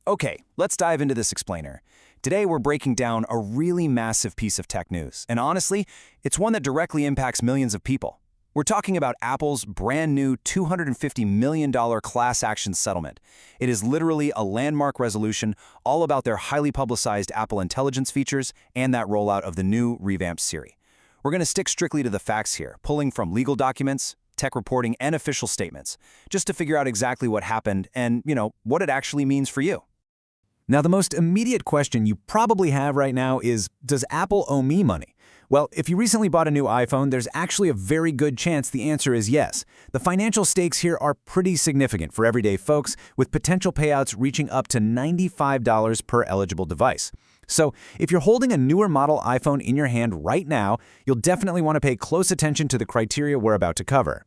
Okay, let's dive into this explainer. Today we're breaking down a really massive piece of tech news, and honestly, it's one that directly impacts millions of people. We're talking about Apple's brand new $250 million class action settlement. It is literally a landmark resolution all about their highly publicized Apple Intelligence features and that rollout of the new revamped Siri. We're going to stick strictly to the facts here, pulling from legal documents, tech reporting, and official statements, just to figure out exactly what happened and, what it actually means for you. Now, the most immediate question you probably have right now is, does Apple owe me money? Well, if you recently bought a new iPhone, there's actually a very good chance the answer is yes. The financial stakes here are pretty significant for everyday folks, with potential payouts reaching up to $95 per eligible device. So, if you're holding a newer model iPhone in your hand right now, you'll definitely want to pay close attention to the criteria we're about to cover.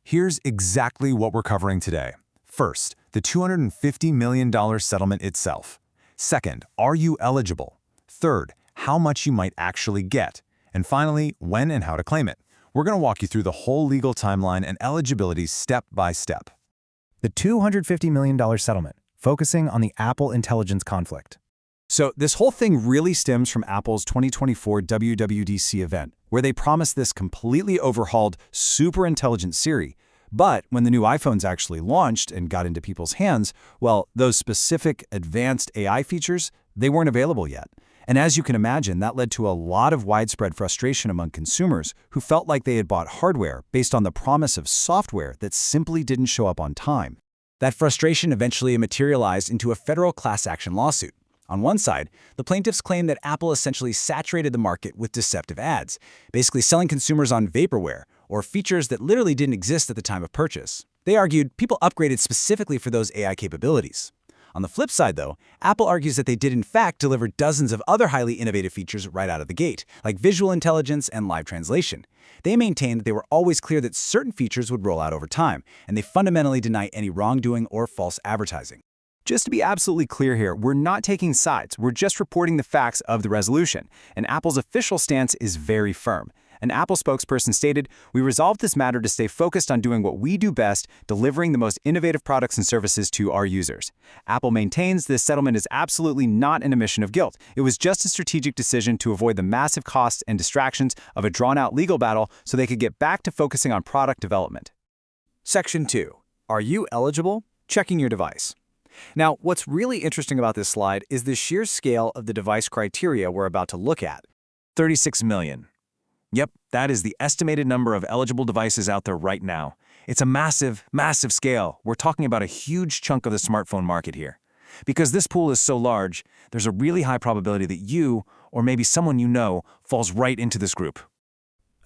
Here's exactly what we're covering today. First, the $250 million settlement itself. Second, are you eligible? Third, how much you might actually get. And finally, when and how to claim it. We're going to walk you through the whole legal timeline and eligibility step by step. The $250 million settlement, focusing on the Apple Intelligence conflict. So this whole thing really stems from Apple's 2024 WWDC event, where they promised this completely overhauled, super intelligent Siri. But when the new iPhones actually launched and got into people's hands, well, those specific advanced AI features, they weren't available yet. And as you can imagine, that led to a lot of widespread frustration among consumers who felt like they had bought hardware based on the promise of software that simply didn't show up on time. That frustration eventually materialized into a federal class action lawsuit. On one side, the plaintiffs claimed that Apple essentially saturated the market with deceptive ads, basically selling consumers on vaporware, or features that literally didn't exist at the time of purchase. They argued people upgraded specifically for those AI capabilities. On the flip side, though, Apple argues that they did in fact deliver dozens of other highly innovative features right out of the gate, like visual intelligence and live translation. They maintained that they were always clear that certain features would roll out over time, and they fundamentally deny any wrongdoing or false advertising. Just to be absolutely clear here, we're not taking sides, we're just reporting the facts of the resolution, and Apple's official stance is very firm. An Apple spokesperson stated, "We resolved this matter to stay focused on doing what we do best, delivering the most innovative products and services to our users." Apple maintains this settlement is absolutely not an admission of guilt. It was just a strategic decision to avoid the massive costs and distractions of a drawn-out legal battle so they could get back to focusing on product development. Section 2. Are you eligible? Checking your device. Now, what's really interesting about this slide is the sheer scale of the device criteria we're about to look at. 36 million. Yep, that is the estimated number of eligible devices out there right now. It's a massive, massive scale. We're talking about a huge chunk of the smartphone market here. Because this pool is so large, there's a really high probability that you, or maybe someone you know, falls right into this group.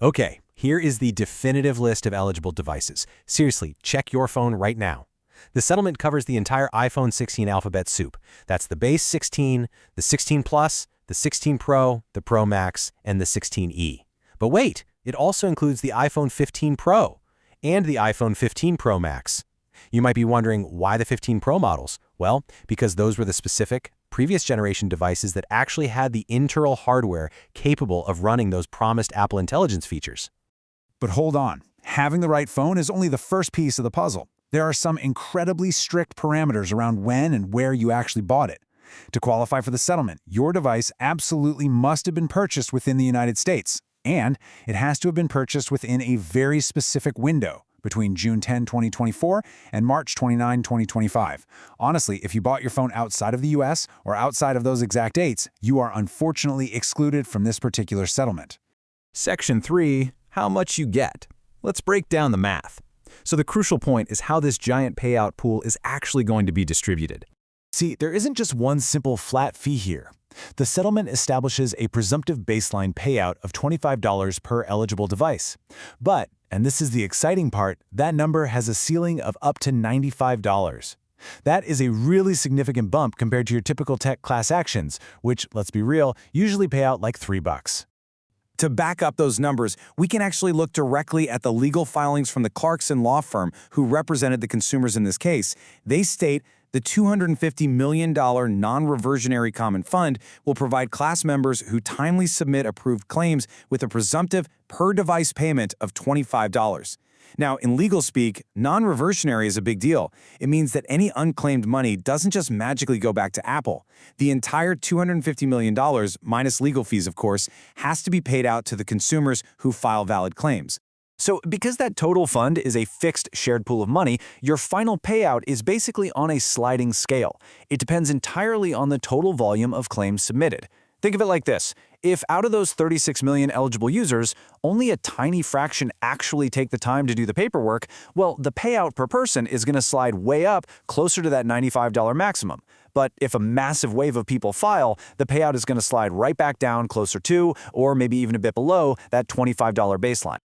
Okay, here is the definitive list of eligible devices. Seriously, check your phone right now. The settlement covers the entire iPhone 16 alphabet soup. That's the base 16, the 16 Plus, the 16 Pro, the Pro Max, and the 16e. But wait, it also includes the iPhone 15 Pro and the iPhone 15 Pro Max. You might be wondering why the 15 Pro models? Well, because those were the specific, previous generation devices that actually had the internal hardware capable of running those promised Apple Intelligence features. But hold on, having the right phone is only the first piece of the puzzle. There are some incredibly strict parameters around when and where you actually bought it. To qualify for the settlement, your device absolutely must have been purchased within the United States. And it has to have been purchased within a very specific window, between June 10, 2024 and March 29, 2025. Honestly, if you bought your phone outside of the US or outside of those exact dates, you are unfortunately excluded from this particular settlement. Section 3. How much you get. Let's break down the math. So the crucial point is how this giant payout pool is actually going to be distributed. See, there isn't just one simple flat fee here. The settlement establishes a presumptive baseline payout of $25 per eligible device. But, and this is the exciting part, that number has a ceiling of up to $95. That is a really significant bump compared to your typical tech class actions, which, let's be real, usually pay out like $3. To back up those numbers, we can actually look directly at the legal filings from the Clarkson law firm who represented the consumers in this case. They state the $250 million non-reversionary common fund will provide class members who timely submit approved claims with a presumptive per-device payment of $25. Now, in legal speak, non-reversionary is a big deal. It means that any unclaimed money doesn't just magically go back to Apple. The entire $250 million, minus legal fees of course, has to be paid out to the consumers who file valid claims. So because that total fund is a fixed shared pool of money, your final payout is basically on a sliding scale. It depends entirely on the total volume of claims submitted. Think of it like this. If out of those 36 million eligible users, only a tiny fraction actually take the time to do the paperwork, well, the payout per person is going to slide way up closer to that $95 maximum. But if a massive wave of people file, the payout is going to slide right back down closer to, or maybe even a bit below, that $25 baseline.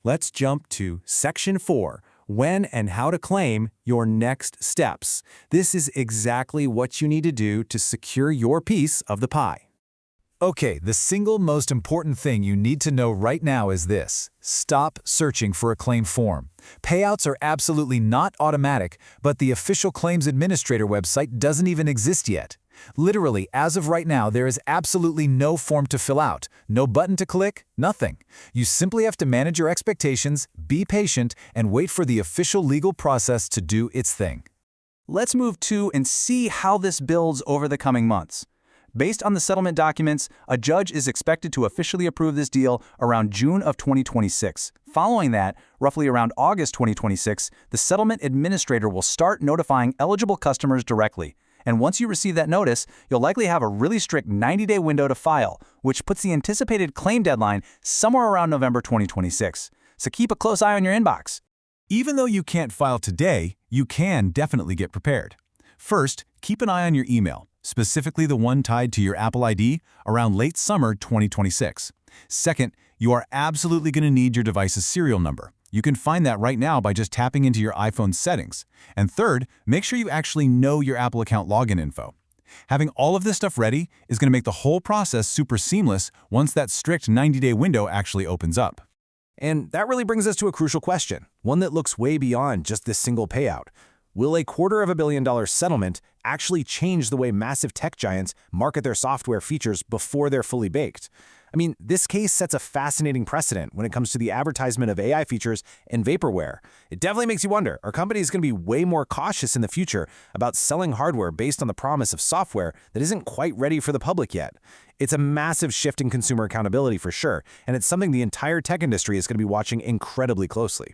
Let's jump to Section 4, When and How to Claim Your Next Steps. This is exactly what you need to do to secure your piece of the pie. Okay, the single most important thing you need to know right now is this. Stop searching for a claim form. Payouts are absolutely not automatic, but the official claims administrator website doesn't even exist yet. Literally, as of right now, there is absolutely no form to fill out, no button to click, nothing. You simply have to manage your expectations, be patient, and wait for the official legal process to do its thing. Let's move to and see how this builds over the coming months. Based on the settlement documents, a judge is expected to officially approve this deal around June of 2026. Following that, roughly around August 2026, the settlement administrator will start notifying eligible customers directly. And once you receive that notice, you'll likely have a really strict 90-day window to file, which puts the anticipated claim deadline somewhere around November 2026. So keep a close eye on your inbox. Even though you can't file today, you can definitely get prepared. First, keep an eye on your email, specifically the one tied to your Apple ID, around late summer 2026. Second, you are absolutely going to need your device's serial number. You can find that right now by just tapping into your iPhone settings. And third, make sure you actually know your Apple account login info. Having all of this stuff ready is going to make the whole process super seamless once that strict 90-day window actually opens up. And that really brings us to a crucial question, one that looks way beyond just this single payout. Will a $250 million settlement actually change the way massive tech giants market their software features before they're fully baked? I mean, this case sets a fascinating precedent when it comes to the advertisement of AI features and vaporware. It definitely makes you wonder, are companies going to be way more cautious in the future about selling hardware based on the promise of software that isn't quite ready for the public yet? It's a massive shift in consumer accountability for sure, and it's something the entire tech industry is going to be watching incredibly closely.